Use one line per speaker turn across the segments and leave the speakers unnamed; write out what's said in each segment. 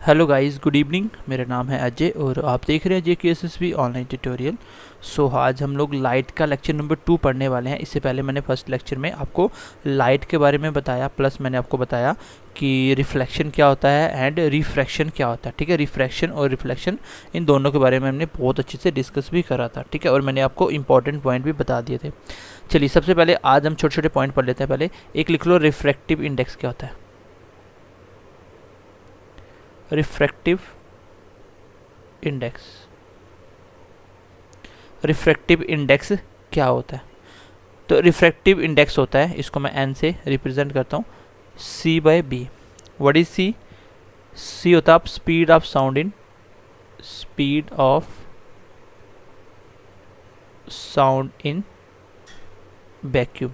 Hello guys, good evening. मेरा नाम है अजय और आप देख रहे हैं JKSSB ऑनलाइन ट्यूटोरियल। सो आज हम लोग लाइट का लेक्चर नंबर 2 पढ़ने वाले हैं। इससे पहले मैंने फर्स्ट लेक्चर में आपको लाइट के बारे में बताया, प्लस मैंने आपको बताया कि रिफ्लेक्शन क्या होता है एंड रिफ्रैक्शन क्या होता है। ठीक है, रिफ्रैक्शन और रिफ्लेक्शन इन दोनों के बारे में हमने बहुत अच्छे से डिस्कस भी करा था। ठीक है, और मैंने आपको इंपॉर्टेंट पॉइंट भी बता दिए थे। चलिए, सबसे पहले आज हम छोटे छोटे पॉइंट पढ़ लेते हैं। पहले एक लिख लो, रिफ्रैक्टिव इंडेक्स क्या होता है। रिफ्रैक्टिव इंडेक्स, रिफ्रैक्टिव इंडेक्स क्या होता है? तो रिफ्रैक्टिव इंडेक्स होता है, इसको मैं एन से रिप्रेजेंट करता हूँ, C/B। What is C? C होता है speed of sound in, speed of sound in vacuum.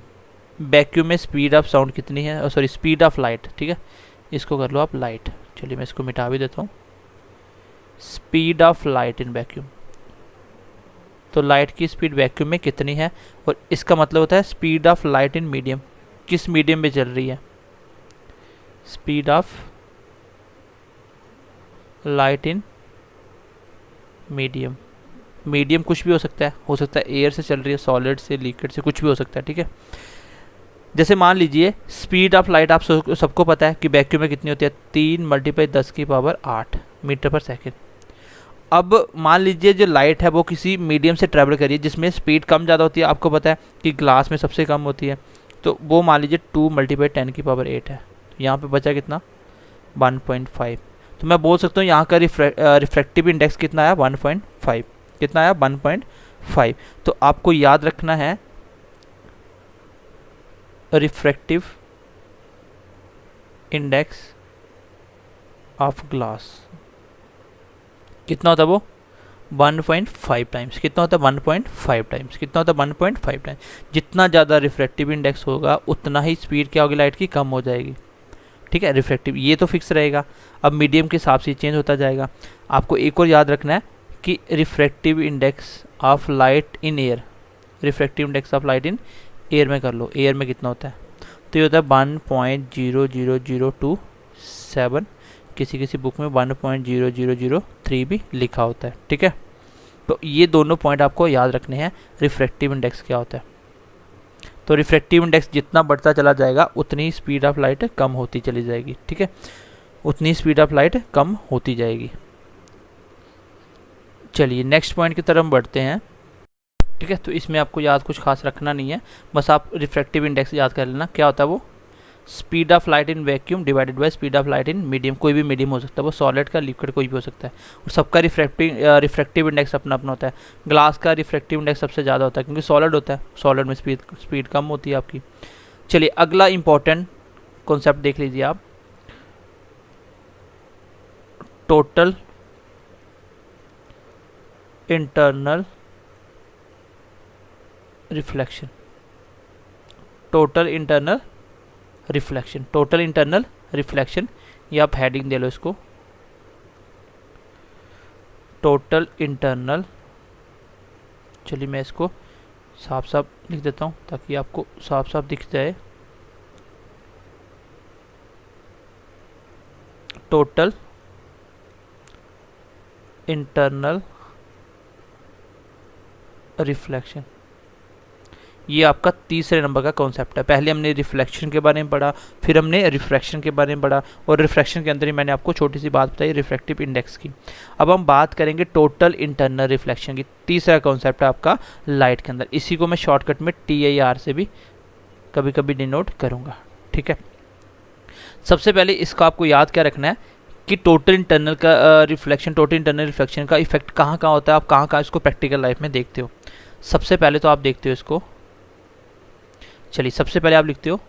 Vacuum में स्पीड ऑफ साउंड कितनी है? Sorry, speed of light. ठीक है, इसको कर लो आप लाइट। चलिए मैं इसको मिटा भी देता हूँ। Speed of light in vacuum, तो लाइट की स्पीड वैक्यूम में कितनी है? और इसका मतलब होता है speed of light in medium, किस मीडियम में चल रही है। Speed of light in medium. Medium कुछ भी हो सकता है एयर से चल रही है, सॉलिड से, लिक्विड से, कुछ भी हो सकता है। ठीक है, जैसे मान लीजिए स्पीड ऑफ लाइट आप सबको पता है कि वैक्यूम में कितनी होती है, 3 × 10⁸ मीटर पर सेकेंड। अब मान लीजिए जो लाइट है वो किसी मीडियम से ट्रैवल करी है जिसमें स्पीड कम ज़्यादा होती है। आपको पता है कि ग्लास में सबसे कम होती है, तो वो मान लीजिए 2 × 10⁸ है। यहाँ पे बचा कितना? 1.5। तो मैं बोल सकता हूँ यहाँ का रिफ्रैक्टिव इंडेक्स कितना आया? 1.5। कितना आया? 1.5। तो आपको याद रखना है रिफ्रैक्टिव इंडेक्स ऑफ ग्लास कितना होता है? वो 1.5 टाइम्स। कितना होता है? 1.5 टाइम्स। कितना होता है? 1.5 टाइम्स। जितना ज़्यादा रिफ्रैक्टिव इंडेक्स होगा उतना ही स्पीड क्या होगी लाइट की? कम हो जाएगी। ठीक है, रिफ्रैक्टिव ये तो फिक्स रहेगा। अब मीडियम के हिसाब से चेंज होता जाएगा। आपको एक और याद रखना है कि refractive index of light in air, refractive index of light in air में कर लो। एयर में कितना होता है? तो ये होता है 1.00027। किसी किसी बुक में 1.0003 भी लिखा होता है। ठीक है, तो ये दोनों पॉइंट आपको याद रखने हैं। रिफ्रैक्टिव इंडेक्स क्या होता है? तो रिफ्रैक्टिव इंडेक्स जितना बढ़ता चला जाएगा उतनी स्पीड ऑफ लाइट कम होती चली जाएगी। ठीक है, उतनी स्पीड ऑफ लाइट कम होती जाएगी। चलिए नेक्स्ट पॉइंट की तरफ बढ़ते हैं। ठीक है, तो इसमें आपको याद कुछ खास रखना नहीं है, बस आप रिफ्रैक्टिव इंडेक्स याद कर लेना। क्या होता है वो? Speed of light in vacuum divided by speed of light in medium. कोई भी मीडियम हो सकता है, वो सॉलिड का, लिक्विड, कोई भी हो सकता है। और सबका रिफ्रैक्टिव इंडेक्स अपना अपना होता है। ग्लास का रिफ्रैक्टिव इंडेक्स सबसे ज़्यादा होता है क्योंकि सॉलिड होता है, सॉलिड में स्पीड कम होती है आपकी। चलिए अगला इंपॉर्टेंट कॉन्सेप्ट देख लीजिए आप, total internal reflection. Total internal reflection, total internal reflection, ये आप हेडिंग दे लो इसको, टोटल इंटरनल। चलिए मैं इसको साफ साफ लिख देता हूँ ताकि आपको साफ साफ दिख जाए। टोटल इंटरनल रिफ्लेक्शन, ये आपका तीसरे नंबर का कॉन्सेप्ट है। पहले हमने रिफ्लेक्शन के बारे में पढ़ा, फिर हमने रिफ्रैक्शन के बारे में पढ़ा, और रिफ्रैक्शन के अंदर ही मैंने आपको छोटी सी बात बताई रिफ्रैक्टिव इंडेक्स की। अब हम बात करेंगे टोटल इंटरनल रिफ्लेक्शन की। तीसरा कॉन्सेप्ट है आपका लाइट के अंदर। इसी को मैं शॉर्टकट में TIR से भी कभी कभी डिनोट करूँगा। ठीक है, सबसे पहले इसका आपको याद क्या रखना है कि टोटल इंटरनल का रिफ्लेक्शन, टोटल इंटरनल रिफ्लेक्शन का इफेक्ट कहाँ कहाँ होता है, आप कहाँ कहाँ इसको प्रैक्टिकल लाइफ में देखते हो। सबसे पहले तो आप देखते हो इसको, चलिए सबसे पहले आप लिखते हो,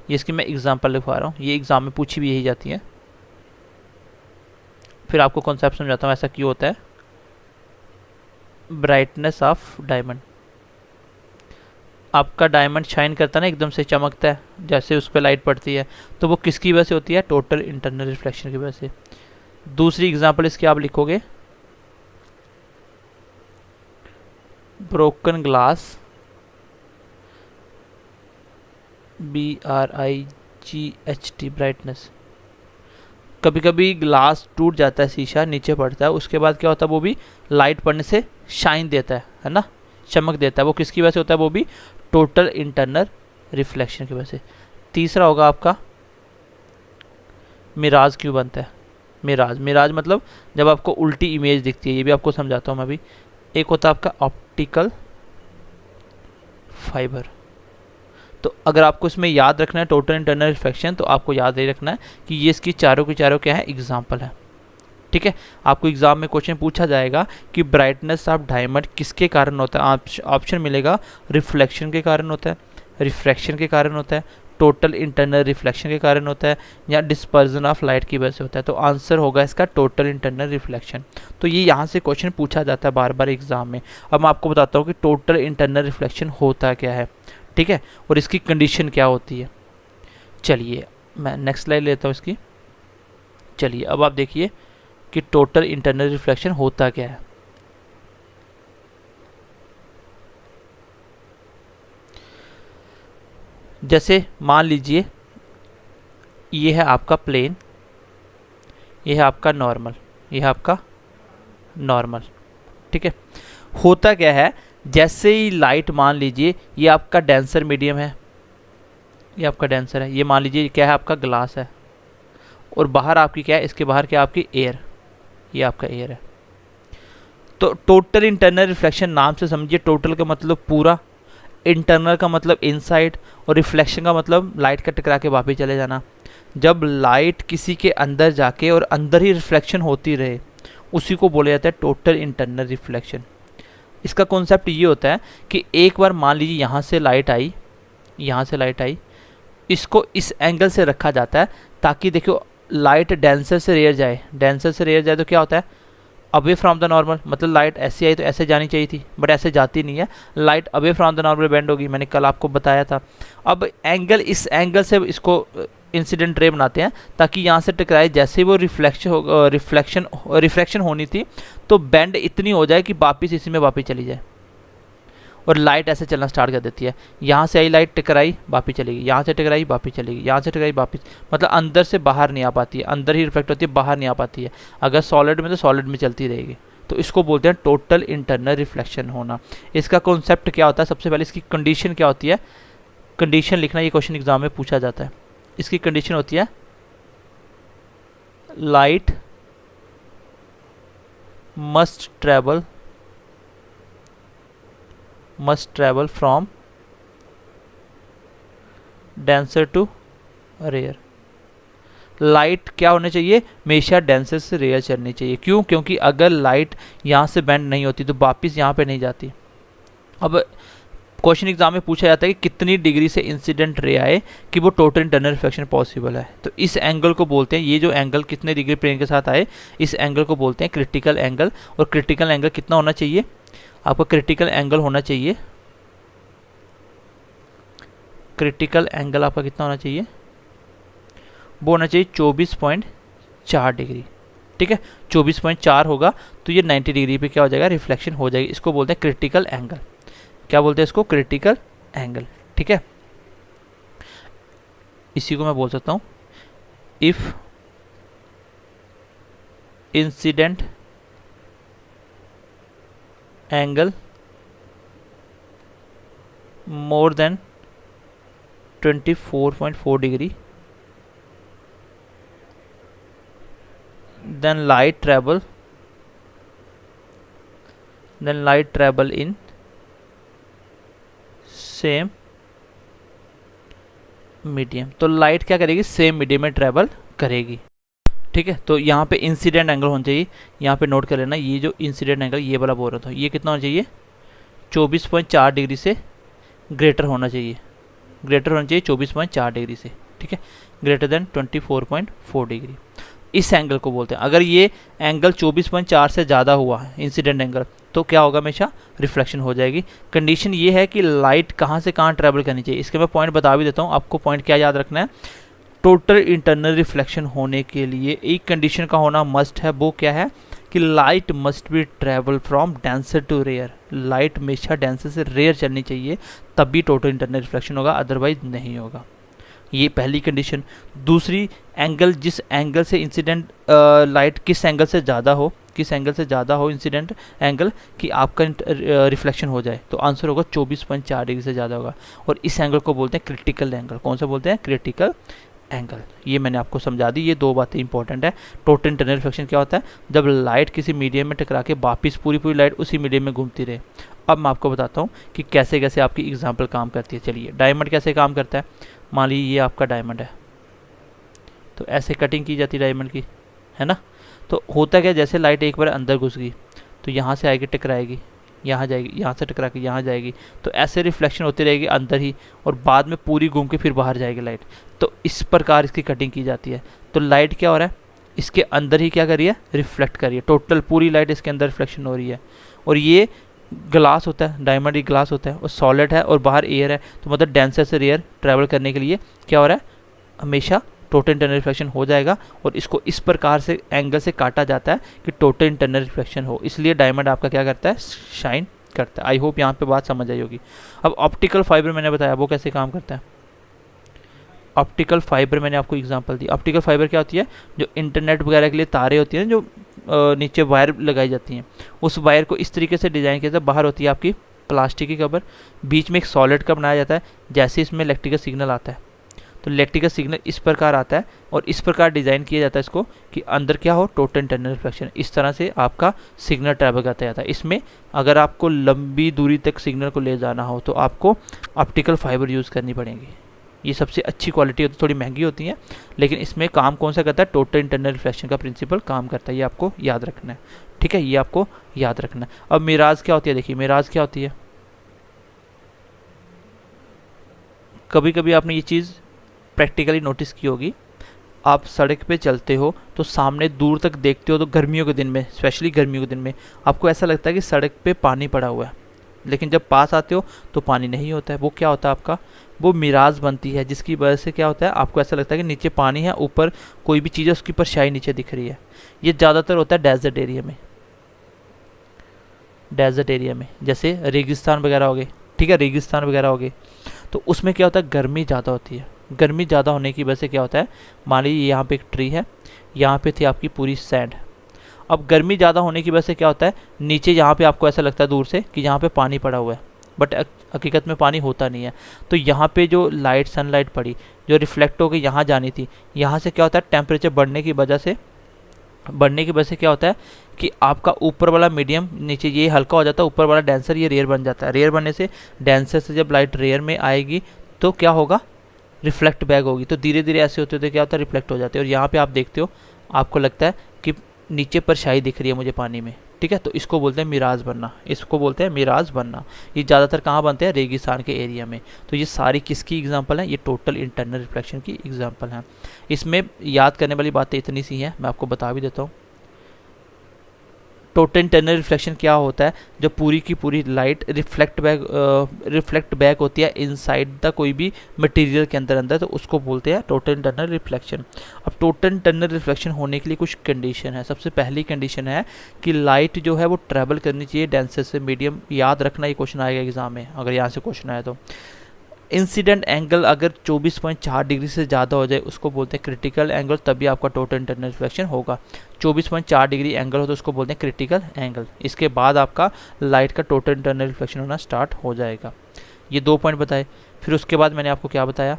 ये इसकी मैं एग्जांपल लिखवा रहा हूँ, ये एग्जाम में पूछी भी यही जाती है। फिर आपको कॉन्सेप्ट समझाता हूँ ऐसा क्यों होता है। ब्राइटनेस ऑफ डायमंड, आपका डायमंड शाइन करता है ना, एकदम से चमकता है जैसे उस पर लाइट पड़ती है, तो वो किसकी वजह से होती है? टोटल इंटरनल रिफ्लेक्शन की वजह से। दूसरी एग्जांपल इसकी आप लिखोगे, ब्रोकन ग्लास, BRIGHT, ब्राइटनेस, कभी कभी ग्लास टूट जाता है, शीशा नीचे पड़ता है, उसके बाद क्या होता है, वो भी लाइट पड़ने से शाइन देता है ना, चमक देता है। वो किसकी वजह से होता है, वो भी टोटल इंटरनल रिफ्लेक्शन की वजह से। तीसरा होगा आपका मिराज क्यों बनता है। मिराज मतलब जब आपको उल्टी इमेज दिखती है, ये भी आपको समझाता हूँ मैं अभी। एक होता है आपका ऑप्टिकल फाइबर। तो अगर आपको इसमें याद रखना है टोटल इंटरनल रिफ्लेक्शन, तो आपको याद नहीं रखना है कि ये इसकी चारों की चारों क्या है, एग्जाम्पल है। ठीक है, आपको एग्जाम में क्वेश्चन पूछा जाएगा कि ब्राइटनेस ऑफ डायमंड किसके कारण होता है। ऑप्शन मिलेगा रिफ्लेक्शन के कारण होता है, रिफ्रैक्शन के कारण होता है, टोटल इंटरनल रिफ्लेक्शन के कारण होता है, या डिस्पर्जन ऑफ लाइट की वजह से होता है। तो आंसर होगा इसका टोटल इंटरनल रिफ्लेक्शन। तो ये यहाँ से क्वेश्चन पूछा जाता है बार बार एग्जाम में। अब मैं आपको बताता हूँ कि टोटल इंटरनल रिफ्लेक्शन होता क्या है, ठीक है, और इसकी कंडीशन क्या होती है। चलिए मैं नेक्स्ट स्लाइड लेता हूँ इसकी। चलिए अब आप देखिए कि टोटल इंटरनल रिफ्लेक्शन होता क्या है। जैसे मान लीजिए ये है आपका प्लेन, ये है आपका नॉर्मल, ये है आपका नॉर्मल, ठीक है। होता क्या है, जैसे ही लाइट, मान लीजिए ये आपका डेंसर मीडियम है, ये आपका डेंसर है, ये मान लीजिए क्या है, आपका ग्लास है, और बाहर आपकी क्या है, इसके बाहर क्या आपकी एयर, ये आपका एयर है। तो टोटल इंटरनल रिफ्लेक्शन नाम से समझिए, टोटल का मतलब पूरा, इंटरनल का मतलब इनसाइड, और रिफ्लेक्शन का मतलब लाइट का टकरा के वापस चले जाना। जब लाइट किसी के अंदर जाके और अंदर ही रिफ्लेक्शन होती रहे, उसी को बोला जाता है टोटल इंटरनल रिफ्लेक्शन। इसका कॉन्सेप्ट ये होता है कि एक बार मान लीजिए यहाँ से लाइट आई, यहाँ से लाइट आई, इसको इस एंगल से रखा जाता है ताकि देखो लाइट डेंसर से रेयर जाए। डेंसर से रेयर जाए तो क्या होता है, अवे फ्रॉम द नॉर्मल, मतलब लाइट ऐसे आई तो ऐसे जानी चाहिए थी, बट ऐसे जाती नहीं है, light away from the normal bend होगी, मैंने कल आपको बताया था। अब एंगल, इस एंगल से इसको इंसिडेंट रे बनाते हैं ताकि यहाँ से टकराए, जैसे ही वो रिफ्लेक्शन होनी थी तो बेंड इतनी हो जाए कि वापिस इसी में वापिस चली जाए, और लाइट ऐसे चलना स्टार्ट कर देती है। यहाँ से आई लाइट, टकराई, वापिस चलेगी, यहाँ से टकराई, वापिस चलेगी, यहाँ से टकराई, वापिस, मतलब अंदर से बाहर नहीं आ पाती है, अंदर ही रिफ्लेक्ट होती है, बाहर नहीं आ पाती है। अगर सॉलिड में तो सॉलिड में चलती रहेगी। तो इसको बोलते हैं टोटल इंटरनल रिफ्लेक्शन होना। इसका कॉन्सेप्ट क्या होता है, सबसे पहले इसकी कंडीशन क्या होती है, कंडीशन लिखना, ये क्वेश्चन एग्जाम में पूछा जाता है। इसकी कंडीशन होती है light must travel from denser to rarer. Light क्या होने चाहिए, हमेशा डेंसर से रेयर चलनी चाहिए। क्यों, क्योंकि अगर लाइट यहाँ से बेंड नहीं होती तो वापिस यहाँ पे नहीं जाती। अब क्वेश्चन एग्जाम में पूछा जाता है कि कितनी डिग्री से इंसिडेंट रे आए कि वो टोटल इंटरनल रिफ्लेक्शन पॉसिबल है। तो इस एंगल को बोलते हैं, ये जो एंगल कितने डिग्री प्लेन के साथ आए, इस एंगल को बोलते हैं क्रिटिकल एंगल। और क्रिटिकल एंगल कितना होना चाहिए, आपका क्रिटिकल एंगल होना चाहिए, क्रिटिकल एंगल आपका कितना होना चाहिए, वो होना चाहिए 24.4 डिग्री। ठीक है, 24.4 होगा तो ये 90 डिग्री पे क्या हो जाएगा, रिफ्लेक्शन हो जाएगी। इसको बोलते हैं क्रिटिकल एंगल। क्या बोलते हैं इसको, क्रिटिकल एंगल। ठीक है, इसी को मैं बोल सकता हूं if incident angle more than 24.4 degree then light travel in same medium. तो लाइट क्या करेगी, सेम मीडियम में ट्रेवल करेगी। ठीक है, तो यहाँ पे इंसिडेंट एंगल होना चाहिए, यहाँ पे नोट कर लेना, ये जो इंसिडेंट एंगल ये वाला बोल रहा था, ये कितना होना चाहिए, 24.4 डिग्री से ग्रेटर होना चाहिए, ग्रेटर होना चाहिए 24.4 डिग्री से। ठीक है, ग्रेटर देन 24.4 डिग्री, इस एंगल को बोलते हैं। अगर ये एंगल 24.4 से ज़्यादा हुआ है इंसिडेंट एंगल, तो क्या होगा, हमेशा रिफ्लेक्शन हो जाएगी। कंडीशन ये है कि लाइट कहाँ से कहाँ ट्रैवल करनी चाहिए। इसके मैं पॉइंट बता भी देता हूँ आपको। पॉइंट क्या याद रखना है, टोटल इंटरनल रिफ्लेक्शन होने के लिए एक कंडीशन का होना मस्ट है, वो क्या है कि light must be travel from denser to rarer. Light हमेशा डेंसर से रेयर चलनी चाहिए, तब भी टोटल इंटरनल रिफ्लेक्शन होगा, अदरवाइज नहीं होगा। ये पहली कंडीशन। दूसरी, एंगल, जिस एंगल से इंसिडेंट लाइट किस एंगल से ज़्यादा हो, किस एंगल से ज़्यादा हो इंसिडेंट एंगल कि आपका रिफ्लेक्शन हो जाए, तो आंसर होगा 24.4 डिग्री से ज़्यादा होगा। और इस एंगल को बोलते हैं क्रिटिकल एंगल। कौन सा बोलते हैं? Critical angle. ये मैंने आपको समझा दी, ये दो बातें इंपॉर्टेंट है। टोटल इंटरनल रिफ्लेक्शन क्या होता है? जब लाइट किसी मीडियम में टकरा के वापिस पूरी पूरी लाइट उसी मीडियम में घूमती रहे। अब मैं आपको बताता हूँ कि कैसे कैसे आपकी एग्जाम्पल काम करती है। चलिए, डायमंड कैसे काम करता है। मान लीजिए ये आपका डायमंड है, तो ऐसे कटिंग की जाती है डायमंड की, है ना। तो होता क्या, जैसे लाइट एक बार अंदर घुस गई तो यहाँ से आएगी, टकराएगी, यहाँ जाएगी, यहाँ से टकरा के यहाँ जाएगी, तो ऐसे रिफ्लेक्शन होती रहेगी अंदर ही, और बाद में पूरी घूम के फिर बाहर जाएगी लाइट। तो इस प्रकार इसकी कटिंग की जाती है। तो लाइट क्या हो रहा है, इसके अंदर ही क्या कर रही है, रिफ्लेक्ट कर रही है। टोटल पूरी लाइट इसके अंदर रिफ्लेक्शन हो रही है। और ये ग्लास होता है, डायमंड एक ग्लास होता है, और सॉलिड है और बाहर एयर है, तो मतलब डेंसर से रेयर ट्रैवल करने के लिए क्या हो रहा है, हमेशा टोटल इंटरनल रिफ्लेक्शन हो जाएगा। और इसको इस प्रकार से एंगल से काटा जाता है कि टोटल इंटरनल रिफ्लेक्शन हो, इसलिए डायमंड आपका क्या करता है, शाइन करता है। आई होप यहाँ पे बात समझ आई होगी। अब ऑप्टिकल फाइबर मैंने बताया वो कैसे काम करता है। ऑप्टिकल फाइबर मैंने आपको एग्जांपल दी। ऑप्टिकल फाइबर क्या होती है, जो इंटरनेट वगैरह के लिए तारें होती हैं, जो नीचे वायर लगाई जाती हैं, उस वायर को इस तरीके से डिज़ाइन किया जाता है। बाहर होती है आपकी प्लास्टिक की कवर, बीच में एक सॉलिड का बनाया जाता है। जैसे इसमें इलेक्ट्रिकल सिग्नल आता है, तो इलेक्ट्रिकल सिग्नल इस प्रकार आता है, और इस प्रकार डिज़ाइन किया जाता है इसको कि अंदर क्या हो, टोटल इंटरनल रिफ्लेक्शन। इस तरह से आपका सिग्नल ट्रैवल करता जाता है। इसमें अगर आपको लंबी दूरी तक सिग्नल को ले जाना हो तो आपको ऑप्टिकल फाइबर यूज़ करनी पड़ेगी। ये सबसे अच्छी क्वालिटी होती है, थोड़ी महंगी होती है, लेकिन इसमें काम कौन सा करता है, टोटल इंटरनल रिफ्लेक्शन का प्रिंसिपल काम करता है। ये आपको याद रखना है, ठीक है, ये आपको याद रखना है। अब मिराज क्या होती है, देखिए मिराज क्या होती है। कभी कभी आपने ये चीज़ प्रैक्टिकली नोटिस की होगी, आप सड़क पे चलते हो तो सामने दूर तक देखते हो, तो गर्मियों के दिन में, स्पेशली गर्मियों के दिन में, आपको ऐसा लगता है कि सड़क पे पानी पड़ा हुआ है, लेकिन जब पास आते हो तो पानी नहीं होता है। वो क्या होता है आपका, वो मिराज बनती है, जिसकी वजह से क्या होता है, आपको ऐसा लगता है कि नीचे पानी है, ऊपर कोई भी चीज़ है उसकी परछाई नीचे दिख रही है। ये ज़्यादातर होता है डेजर्ट एरिया में, डेजर्ट एरिया में, जैसे रेगिस्तान वगैरह हो गए, ठीक है, रेगिस्तान वगैरह हो गए, तो उसमें क्या होता है, गर्मी ज़्यादा होती है। गर्मी ज़्यादा होने की वजह से क्या होता है, मान लीजिए यहाँ पे एक ट्री है, यहाँ पे थी आपकी पूरी सैंड। अब गर्मी ज़्यादा होने की वजह से क्या होता है, नीचे यहाँ पे आपको ऐसा लगता है दूर से कि यहाँ पे पानी पड़ा हुआ है, बट हकीकत में पानी होता नहीं है। तो यहाँ पे जो लाइट, सनलाइट पड़ी, जो रिफ्लेक्ट होकर यहाँ जानी थी, यहाँ से क्या होता है, टेम्परेचर बढ़ने की वजह से क्या होता है कि आपका ऊपर वाला मीडियम, नीचे ये हल्का हो जाता है, ऊपर वाला डेंसर ये रेयर बन जाता है। रेयर बनने से, डेंसर से जब लाइट रेयर में आएगी तो क्या होगा, रिफ्लेक्ट बैक होगी। तो धीरे धीरे ऐसे होते होते क्या होता है, रिफ्लेक्ट हो जाते हैं। और यहाँ पे आप देखते हो, आपको लगता है कि नीचे परछाई दिख रही है मुझे पानी में, ठीक है, तो इसको बोलते हैं मिराज बनना, इसको बोलते हैं मिराज बनना। ये ज़्यादातर कहाँ बनते हैं, रेगिस्तान के एरिया में। तो ये सारी किसकी एग्जांपल है, ये टोटल इंटरनल रिफ्लेक्शन की एग्जांपल हैं। इसमें याद करने वाली बातें इतनी सी हैं, मैं आपको बता भी देता हूँ। टोटल इंटरनल रिफ्लेक्शन क्या होता है, जब पूरी की पूरी लाइट रिफ्लेक्ट बैक होती है इनसाइड द कोई भी मटेरियल के अंदर, तो उसको बोलते हैं टोटल इंटरनल रिफ्लेक्शन। अब टोटल इंटरनल रिफ्लेक्शन होने के लिए कुछ कंडीशन है। सबसे पहली कंडीशन है कि लाइट जो है वो ट्रैवल करनी चाहिए डेंसर से मीडियम। याद रखना, ये क्वेश्चन आएगा एग्जाम में, अगर यहाँ से क्वेश्चन आया तो। इंसिडेंट एंगल अगर 24.4 डिग्री से ज़्यादा हो जाए उसको बोलते हैं क्रिटिकल एंगल, तभी आपका टोटल इंटरनल रिफ्लेक्शन होगा। 24.4 डिग्री एंगल हो तो उसको बोलते हैं क्रिटिकल एंगल। इसके बाद आपका लाइट का टोटल इंटरनल रिफ्लेक्शन होना स्टार्ट हो जाएगा। ये 2 पॉइंट बताए। फिर उसके बाद मैंने आपको क्या बताया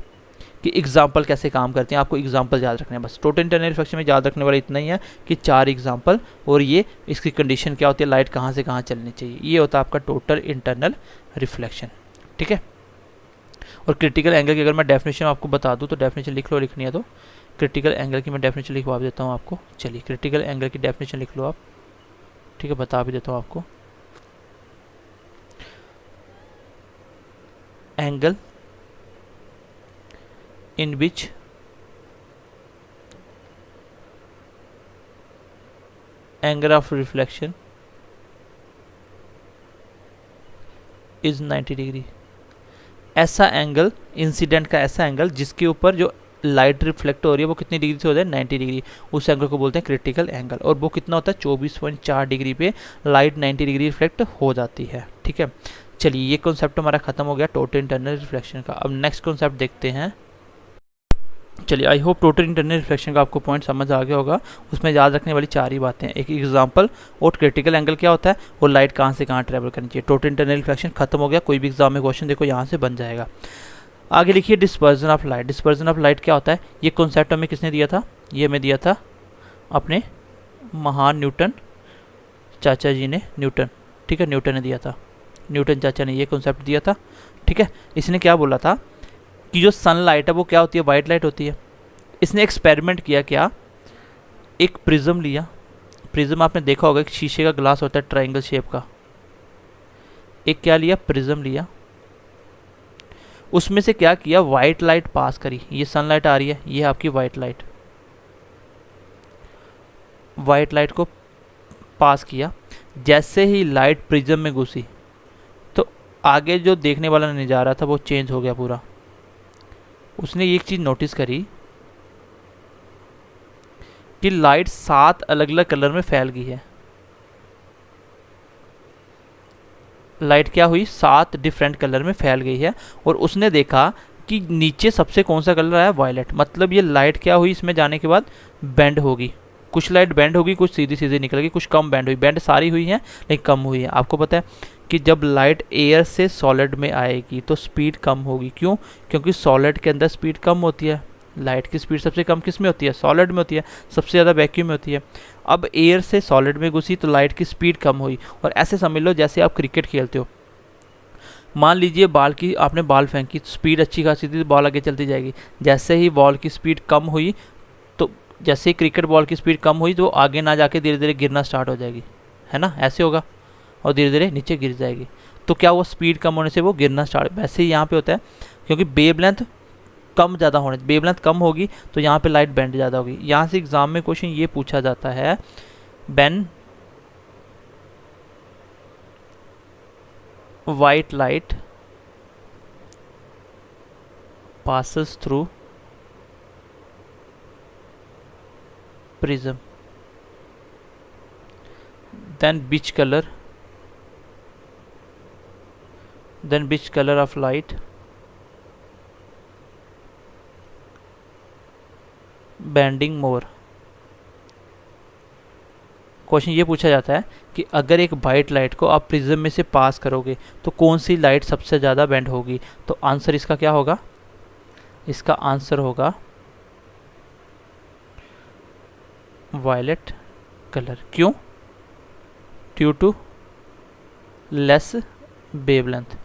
कि एग्जाम्पल कैसे काम करते हैं। आपको एग्जाम्पल याद रखने हैं बस। टोटल इंटरनल रिफ्लेक्शन में याद रखने वाला इतना ही है कि 4 एग्जाम्पल, और ये इसकी कंडीशन क्या होती है, लाइट कहाँ से कहाँ चलनी चाहिए। ये होता है आपका टोटल इंटरनल रिफ्लेक्शन, ठीक है। और क्रिटिकल एंगल की अगर मैं डेफिनेशन आपको बता दूं तो डेफिनेशन लिख लो, लिखनी है तो क्रिटिकल एंगल की मैं डेफिनेशन लिखवा देता हूं आपको। चलिए, क्रिटिकल एंगल की डेफिनेशन लिख लो आप, ठीक है, बता भी देता हूं आपको। Angle in which angle of reflection is 90 degree. ऐसा एंगल, इंसिडेंट का ऐसा एंगल जिसके ऊपर जो लाइट रिफ्लेक्ट हो रही है वो कितनी डिग्री से हो जाए, 90 डिग्री, उस एंगल को बोलते हैं क्रिटिकल एंगल। और वो कितना होता है, 24.4 डिग्री पे लाइट 90 डिग्री रिफ्लेक्ट हो जाती है, ठीक है। चलिए, ये कॉन्सेप्ट हमारा खत्म हो गया टोटल इंटरनल रिफ्लेक्शन का। अब नेक्स्ट कॉन्सेप्ट देखते हैं। चलिए, I hope total internal reflection का आपको पॉइंट समझ आ गया होगा। उसमें याद रखने वाली 4 ही बातें हैं, एक एग्जांपल और क्रिटिकल एंगल क्या होता है, और लाइट कहाँ से कहाँ ट्रैवल करनी चाहिए। टोटल इंटरनल रिफ्लेक्शन खत्म हो गया। कोई भी एग्जाम में क्वेश्चन देखो यहाँ से बन जाएगा। आगे लिखिए dispersion of light. Dispersion of light क्या होता है, ये कॉन्सेप्ट हमें किसने दिया था, ये हमें दिया था अपने महान न्यूटन चाचा जी ने, न्यूटन, ठीक है, न्यूटन ने दिया था, न्यूटन चाचा ने ये कॉन्सेप्ट दिया था, ठीक है। इसने क्या बोला था कि जो सनलाइट है वो क्या होती है, वाइट लाइट होती है। इसने एक्सपेरिमेंट किया, क्या, एक प्रिज्म लिया। प्रिज्म आपने देखा होगा, एक शीशे का ग्लास होता है ट्रायंगल शेप का। एक क्या लिया, प्रिज्म लिया, उसमें से क्या किया, वाइट लाइट पास करी। ये सनलाइट आ रही है, ये आपकी वाइट लाइट, वाइट लाइट को पास किया। जैसे ही लाइट प्रिज्म में घुसी तो आगे जो देखने वाला नज़ारा था वो चेंज हो गया पूरा। उसने एक चीज़ नोटिस करी कि लाइट 7 अलग अलग कलर में फैल गई है। लाइट क्या हुई, 7 डिफरेंट कलर में फैल गई है। और उसने देखा कि नीचे सबसे कौन सा कलर आया, वायलेट। मतलब ये लाइट क्या हुई, इसमें जाने के बाद बेंड होगी। कुछ लाइट बेंड होगी, कुछ सीधी सीधी निकल गई, कुछ कम बेंड हुई। बेंड सारी हुई है लेकिन कम हुई है। आपको पता है कि जब लाइट एयर से सॉलिड में आएगी तो स्पीड कम होगी। क्यों, क्योंकि सॉलिड के अंदर स्पीड कम होती है। लाइट की स्पीड सबसे कम किस में होती है, सॉलिड में होती है, सबसे ज़्यादा वैक्यूम में होती है। अब एयर से सॉलिड में घुसी तो लाइट की स्पीड कम हुई। और ऐसे समझ लो जैसे आप क्रिकेट खेलते हो, मान लीजिए बॉल की आपने बॉल फेंकी, स्पीड अच्छी खासी थी तो बॉल आगे चलती जाएगी। जैसे ही बॉल की स्पीड कम हुई तो जैसे ही क्रिकेट बॉल की स्पीड कम हुई तो आगे ना जाके धीरे धीरे गिरना स्टार्ट हो जाएगी, है ना, ऐसे होगा, और धीरे धीरे नीचे गिर जाएगी। तो क्या वो स्पीड कम होने से वो गिरना स्टार्ट, वैसे ही यहाँ पे होता है। क्योंकि वेवलेंथ कम ज़्यादा होने, वेवलेंथ कम होगी तो यहाँ पे लाइट बेंड ज़्यादा होगी। यहाँ से एग्जाम में क्वेश्चन ये पूछा जाता है, when white light passes through prism, then which color of light bending more। Question ये पूछा जाता है कि अगर एक वाइट लाइट को आप प्रिज्म में से पास करोगे तो कौन सी लाइट सबसे ज़्यादा बेंड होगी। तो आंसर इसका क्या होगा, इसका आंसर होगा वायलेट कलर। क्यों, ड्यू टू लेस वेवलेंथ,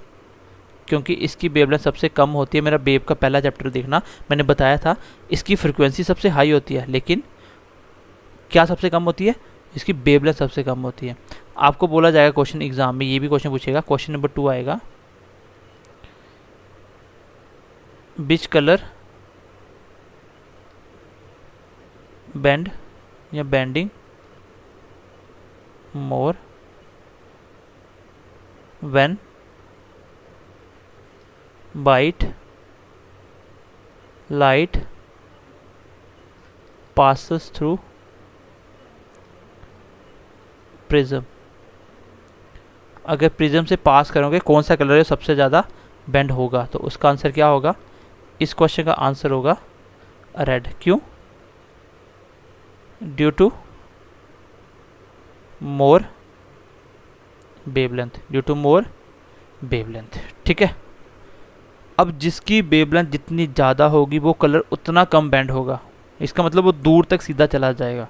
क्योंकि इसकी वेवलेंथ सबसे कम होती है। मेरा वेव का पहला चैप्टर देखना, मैंने बताया था इसकी फ्रिक्वेंसी सबसे हाई होती है लेकिन क्या सबसे कम होती है, इसकी वेवलेंथ सबसे कम होती है। आपको बोला जाएगा क्वेश्चन एग्जाम में, ये भी क्वेश्चन पूछेगा, क्वेश्चन नंबर 2 आएगा, विच कलर बेंड या bending more when white light passes through prism. अगर प्रिज्म से पास करोगे कौन सा कलर है सबसे ज़्यादा बेंड होगा, तो उसका आंसर क्या होगा, इस क्वेश्चन का आंसर होगा रेड। क्यों, due to more wavelength, due to more wavelength, ठीक है। अब जिसकी वेवलेंथ जितनी ज़्यादा होगी वो कलर उतना कम बेंड होगा, इसका मतलब वो दूर तक सीधा चला जाएगा।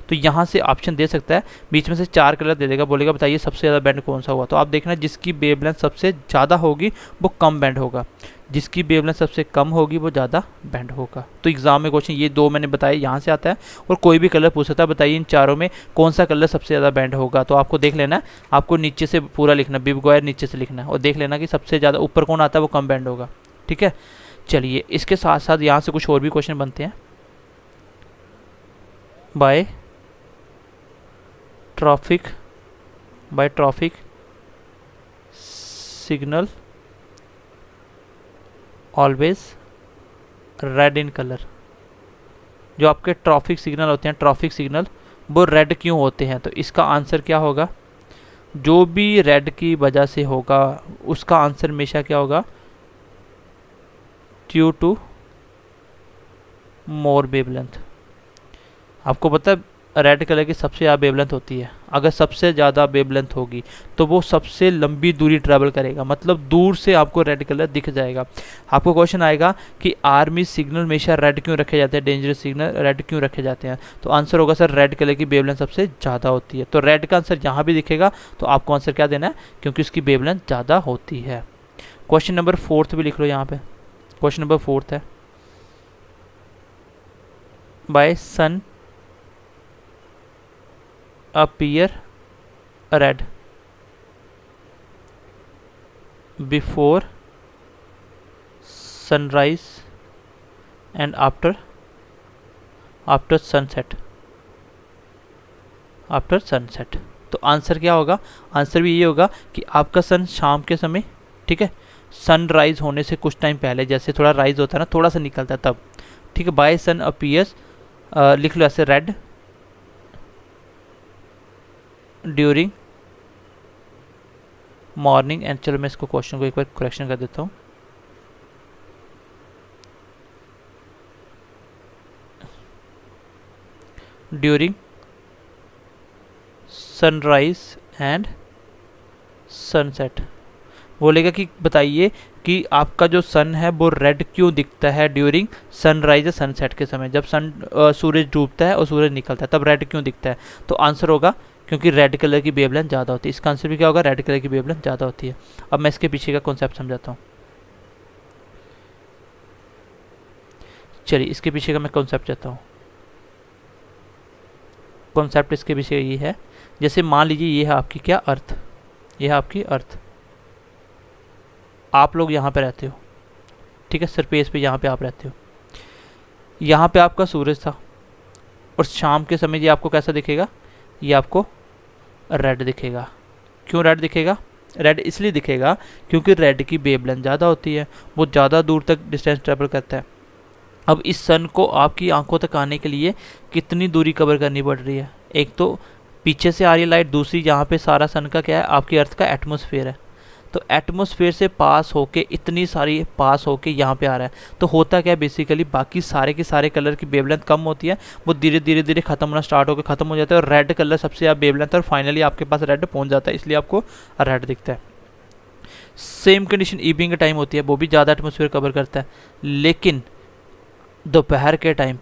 तो यहाँ से ऑप्शन दे सकता है, बीच में से 4 कलर दे देगा, बोलेगा बताइए सबसे ज़्यादा बेंड कौन सा हुआ। तो आप देखना जिसकी वेवलेंथ सबसे ज़्यादा होगी वो कम बेंड होगा, जिसकी वेवलेंथ सबसे कम होगी वो ज़्यादा बेंड होगा। तो एग्जाम में क्वेश्चन ये 2 मैंने बताया यहाँ से आता है, और कोई भी कलर पूछ सकता है बताइए इन चारों में कौन सा कलर सबसे ज़्यादा बेंड होगा। तो आपको देख लेना है, आपको नीचे से पूरा लिखना, बिब गोयर नीचे से लिखना है, और देख लेना कि सबसे ज़्यादा ऊपर कौन आता है वो कम बेंड होगा, ठीक है। चलिए इसके साथ साथ यहाँ से कुछ और भी क्वेश्चन बनते हैं। Why traffic signal always red in colour. जो आपके ट्रैफिक सिग्नल होते हैं, ट्रैफिक सिग्नल वो रेड क्यों होते हैं, तो इसका आंसर क्या होगा, जो भी रेड की वजह से होगा उसका आंसर हमेशा क्या होगा, ड्यू टू मोर वेवलेंथ। आपको पता है रेड कलर की सबसे ज़्यादा वेवलेंथ होती है। अगर सबसे ज़्यादा वेवलेंथ होगी तो वो सबसे लंबी दूरी ट्रैवल करेगा, मतलब दूर से आपको रेड कलर दिख जाएगा। आपको क्वेश्चन आएगा कि आर्मी सिग्नल हमेशा रेड क्यों रखे जाते हैं, डेंजरस सिग्नल रेड क्यों रखे जाते हैं, तो आंसर होगा सर रेड कलर की वेवलेंथ सबसे ज़्यादा होती है। तो रेड का आंसर यहाँ भी दिखेगा, तो आपको आंसर क्या देना है, क्योंकि उसकी वेवलेंथ ज़्यादा होती है। क्वेश्चन नंबर 4 भी लिख लो यहाँ पे। क्वेश्चन नंबर 4 है, why sun appear red before sunrise and after sunset। After sunset. तो आंसर क्या होगा, आंसर भी ये होगा कि आपका सन शाम के समय, ठीक है, सनराइज होने से कुछ टाइम पहले, जैसे थोड़ा राइज होता है ना, थोड़ा सा निकलता है तब, ठीक है। बाय सन अपीयर्स, लिख लो ऐसे, रेड ड्यूरिंग मॉर्निंग एंड, चलो मैं इसको क्वेश्चन को एक बार करेक्शन कर देता हूँ। During sunrise and sunset. बोलेगा कि बताइए कि आपका जो सन है वो रेड क्यों दिखता है ड्यूरिंग सनराइज या सनसेट के समय, जब सूरज डूबता है और सूरज निकलता है तब रेड क्यों दिखता है। तो आंसर होगा क्योंकि रेड कलर की वेवलेंथ ज़्यादा होती है। इसका आंसर भी क्या होगा, रेड कलर की वेवलेंथ ज़्यादा होती है। अब मैं इसके पीछे का कॉन्सेप्ट समझाता हूँ। चलिए इसके पीछे का मैं कॉन्सेप्ट चाहता हूँ। कॉन्सेप्ट इसके पीछे ये है, जैसे मान लीजिए ये है आपकी क्या, अर्थ, ये है आपकी अर्थ। आप लोग यहाँ पे रहते हो, ठीक है, सरफेस पे यहाँ पे आप रहते हो। यहाँ पे आपका सूरज था और शाम के समय ये आपको कैसा दिखेगा, ये आपको रेड दिखेगा। क्यों रेड दिखेगा, रेड इसलिए दिखेगा क्योंकि रेड की वेवलेंथ ज़्यादा होती है, वो ज़्यादा दूर तक डिस्टेंस ट्रेवल करता है। अब इस सन को आपकी आंखों तक आने के लिए कितनी दूरी कवर करनी पड़ रही है, एक तो पीछे से आ रही है लाइट, दूसरी यहाँ पे सारा सन का क्या है, आपकी अर्थ का एटमॉस्फेयर है। तो एटमॉस्फेयर से पास होके इतनी सारी पास होके यहाँ पे आ रहा है, तो होता क्या है बेसिकली, बाकी सारे के सारे कलर की वेवलेंथ कम होती है, वो धीरे धीरे धीरे खत्म होना स्टार्ट होकर खत्म हो जाता है और रेड कलर सबसे ज़्यादा वेवलेंथ और फाइनली आपके पास रेड पहुँच जाता है, इसलिए आपको रेड दिखता है। सेम कंडीशन इवनिंग के टाइम होती है, वो भी ज़्यादा एटमॉस्फेयर कवर करता है, लेकिन दोपहर के टाइम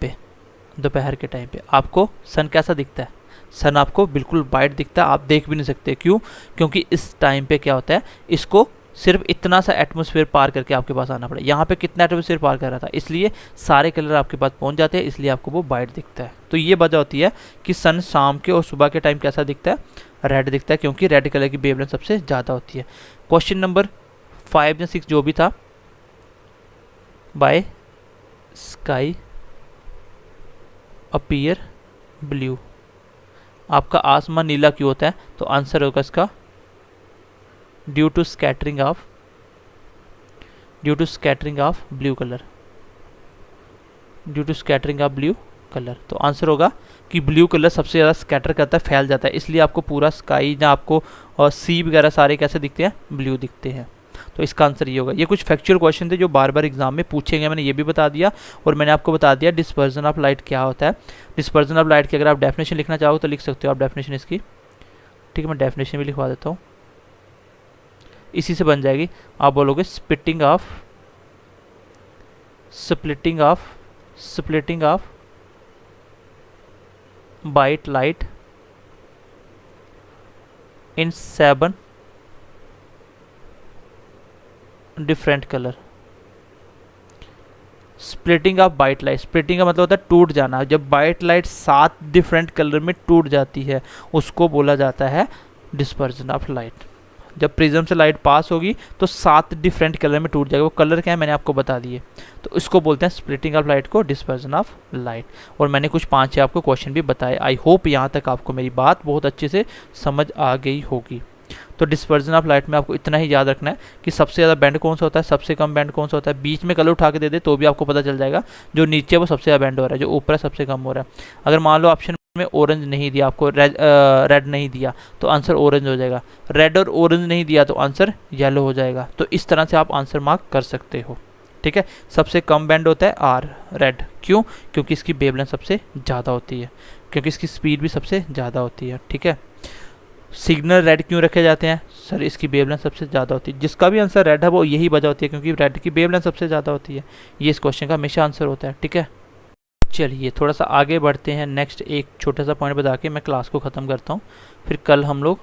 पे आपको सन कैसा दिखता है, सन आपको बिल्कुल वाइट दिखता है, आप देख भी नहीं सकते। क्यों, क्योंकि इस टाइम पे क्या होता है, इसको सिर्फ इतना सा एटमॉस्फेयर पार करके आपके पास आना पड़ा। यहाँ पे कितना एटमॉस्फेयर पार कर रहा था, इसलिए सारे कलर आपके पास पहुँच जाते हैं, इसलिए आपको वो वाइट दिखता है। तो ये वजह होती है कि सन शाम के और सुबह के टाइम कैसा दिखता है, रेड दिखता है, क्योंकि रेड कलर की वेवलेंथ सबसे ज़्यादा होती है। क्वेश्चन नंबर 5 या 6 जो भी था, बाय स्काई अपीयर ब्लू, आपका आसमान नीला क्यों होता है, तो आंसर होगा इसका due to scattering of blue colour, due to scattering of blue colour. तो आंसर होगा कि ब्लू कलर सबसे ज़्यादा स्कैटर करता है, फैल जाता है, इसलिए आपको पूरा स्काई या आपको और सी वगैरह सारे कैसे दिखते हैं, ब्लू दिखते हैं। तो इसका आंसर ये होगा। ये कुछ फैक्चुअल क्वेश्चन थे जो बार बार एग्जाम में पूछेंगे, मैंने ये भी बता दिया और मैंने आपको बता दिया डिस्पर्जन ऑफ लाइट क्या होता है। डिस्पर्जन ऑफ लाइट की अगर आप डेफिनेशन लिखना चाहो तो लिख सकते हो आप डेफिनेशन इसकी, ठीक है, मैं डेफिनेशन भी लिखवा देता हूँ, इसी से बन जाएगी। आप बोलोगे splitting of bite light in 7 different colour. Splitting of bite light, splitting का मतलब होता है टूट जाना। जब बाइट लाइट 7 डिफरेंट कलर में टूट जाती है उसको बोला जाता है डिस्पर्जन ऑफ लाइट। जब प्रिज्म से लाइट पास होगी तो 7 डिफरेंट कलर में टूट जाएगा, वो कलर क्या है मैंने आपको बता दिए, तो इसको बोलते हैं स्प्लिटिंग ऑफ लाइट को डिस्पर्जन ऑफ लाइट। और मैंने कुछ 5-6 आपको क्वेश्चन भी बताए। आई होप यहाँ तक आपको मेरी बात बहुत अच्छे से समझ आ गई होगी। तो डिस्पर्जन ऑफ लाइट में आपको इतना ही याद रखना है कि सबसे ज़्यादा बैंड कौन सा होता है, सबसे कम बैंड कौन सा होता है। बीच में कलर उठा के दे दे तो भी आपको पता चल जाएगा, जो नीचे वो सबसे ज़्यादा बैंड हो रहा है, जो ऊपर है सबसे कम हो रहा है। अगर मान लो ऑप्शन में ऑरेंज नहीं दिया आपको, रेड नहीं दिया तो आंसर ऑरेंज हो जाएगा, रेड और ऑरेंज नहीं दिया तो आंसर येलो हो जाएगा। तो इस तरह से आप आंसर मार्क कर सकते हो, ठीक है। सबसे कम बैंड होता है आर रेड, क्यों? क्योंकि इसकी वेवलेंथ सबसे ज़्यादा होती है, क्योंकि इसकी स्पीड भी सबसे ज़्यादा होती है, ठीक है। सिग्नल रेड क्यों रखे जाते हैं? सर इसकी वेवलेंथ सबसे ज़्यादा होती है। जिसका भी आंसर रेड है वो यही वजह होती है, क्योंकि रेड की वेवलेंथ सबसे ज़्यादा होती है। ये इस क्वेश्चन का हमेशा आंसर होता है, ठीक है। चलिए थोड़ा सा आगे बढ़ते हैं। नेक्स्ट एक छोटा सा पॉइंट बता के मैं क्लास को ख़त्म करता हूँ, फिर कल हम लोग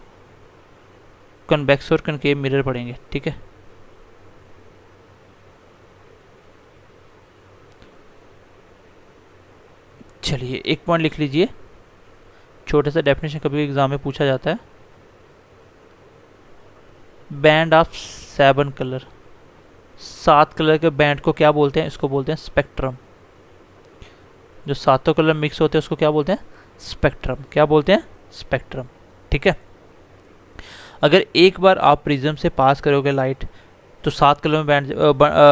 कन्वेक्स और कनकेव मिरर पढ़ेंगे, ठीक है। चलिए एक पॉइंट लिख लीजिए, छोटा सा डेफिनेशन कभी एग्जाम में पूछा जाता है। बैंड ऑफ 7 कलर, 7 कलर के बैंड को क्या बोलते हैं? इसको बोलते हैं स्पेक्ट्रम। जो 7 कलर मिक्स होते हैं उसको क्या बोलते हैं? स्पेक्ट्रम। क्या बोलते हैं? स्पेक्ट्रम, ठीक है। अगर एक बार आप प्रिज्म से पास करोगे लाइट तो 7 कलर में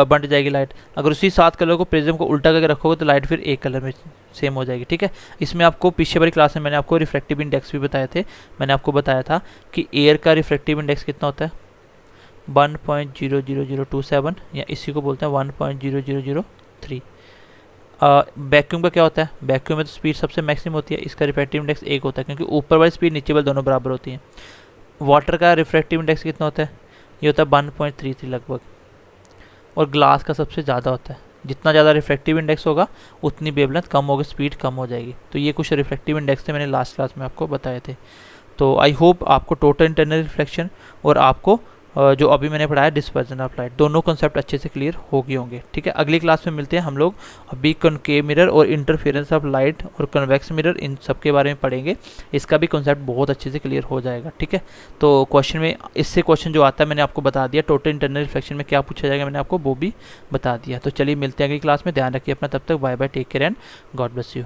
बंट जाएगी लाइट। अगर उसी 7 कलर को प्रिज्म को उल्टा करके रखोगे तो लाइट फिर एक कलर में सेम हो जाएगी, ठीक है। इसमें आपको पीछे वाली क्लास में मैंने आपको रिफ्लेक्टिव इंडेक्स भी बताए थे। मैंने आपको बताया था कि एयर का रिफ्लेक्टिव इंडेक्स कितना होता है? 1.00027, या इसी को बोलते हैं 1.0003। वैक्यूम का क्या होता है? वैक्यूम में तो स्पीड सबसे मैक्सिमम होती है, इसका रिफ्लेक्टिव इंडेक्स 1 होता है, क्योंकि ऊपर वाली स्पीड नीचे वाली दोनों बराबर होती हैं। वाटर का रिफ्लेक्टिव इंडेक्स कितना होता है? ये होता है 1.33 लगभग। और ग्लास का सबसे ज़्यादा होता है। जितना ज़्यादा रिफ्लेक्टिव इंडेक्स होगा उतनी वेवलेंथ कम होगी, स्पीड कम हो जाएगी। तो ये कुछ रिफ्लेक्टिव इंडेक्स थे, मैंने लास्ट क्लास में आपको बताए थे। तो आई होप आपको टोटल इंटरनल रिफ्लेक्शन और आपको जो अभी मैंने पढ़ाया डिस्पर्जन ऑफ लाइट, दोनों कॉन्सेप्ट अच्छे से क्लियर हो गए होंगे, ठीक है। अगली क्लास में मिलते हैं हम लोग। अभी कॉनकेव मिरर और इंटरफेरेंस ऑफ लाइट और कन्वेक्स मिरर, इन सब के बारे में पढ़ेंगे। इसका भी कॉन्सेप्ट बहुत अच्छे से क्लियर हो जाएगा, ठीक है। तो क्वेश्चन में इससे क्वेश्चन जो आता है मैंने आपको बता दिया। टोटल इंटरनल रिफ्लेक्शन में क्या पूछा जाएगा मैंने आपको वो भी बता दिया। तो चलिए मिलते हैं अगली क्लास में। ध्यान रखिए अपना, तब तक bye bye, take care and God bless you.